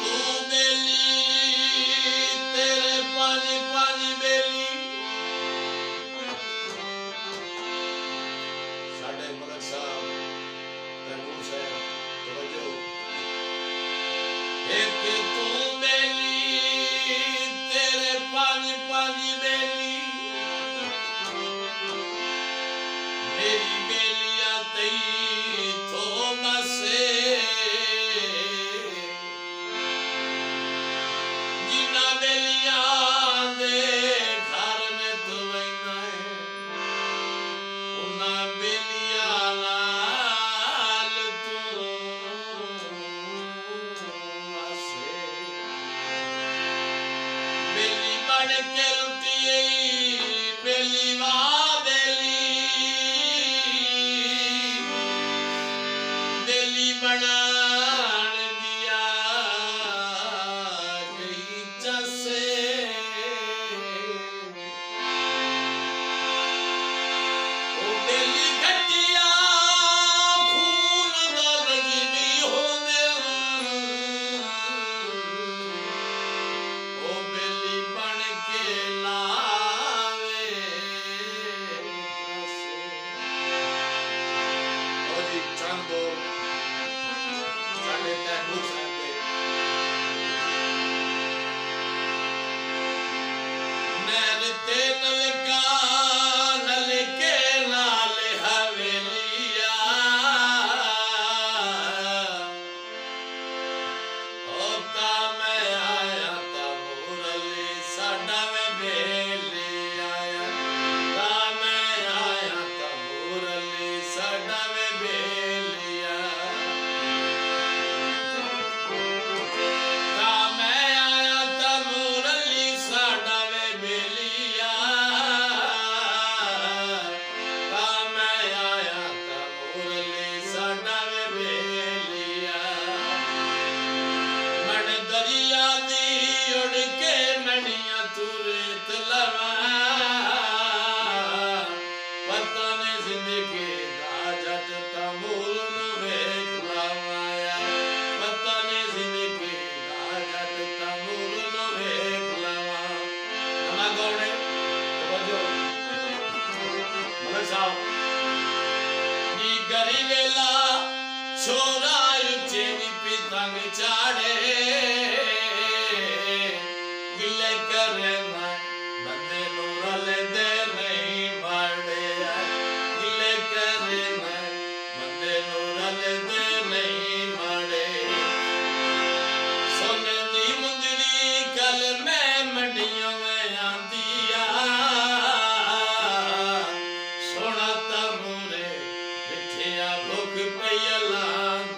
तू बेली तेरे पानी पानी बेली साढ़े मलक साहब तैमूर साहब तवज्जो एक तू बेली तेरे पानी पानी बेली मेरी बेलिया तई तो बसे जिना बेलिया दे घर में तू वैना है उना बेलिया नाल तू बसे बेली बन के लुटिए बेली वाह बेली बनान दिया गई जैसे ओ बेली घटिया खून दर्द भी हो दे ओ बेली बन के लावे ओ जी चंदो नैरते नलका नलके नाल हवेलिया होता मैं आया ता मुरली साडा में बेली आया ता मैं आया ता मुरली साडा में बेलिया ता मैं आया ता मुरली साडा में बेलिया ता मैं आया ता मुरली साडा में बेलिया मन दरिया दी उड़ के मणिया तुरत लवा पता ने जिंदगी दा जट तमूल नु वेख लवाया पता ने जिंदगी दा जट तमूल नु वेख लवा नवा गौड़े तवज्जो मलक साहब नी गरी वेला छोरा उच्चे नी पितंग चाड़े गिले करे ना बंदे नू रले दे नहीं माड़े गिले करे ना बंदे नू रले दे नहीं माड़े सोने दी मुंदरी कल मैं मंडियों में आंदिया सोना तमूरे बिठिया भुख पई लांदी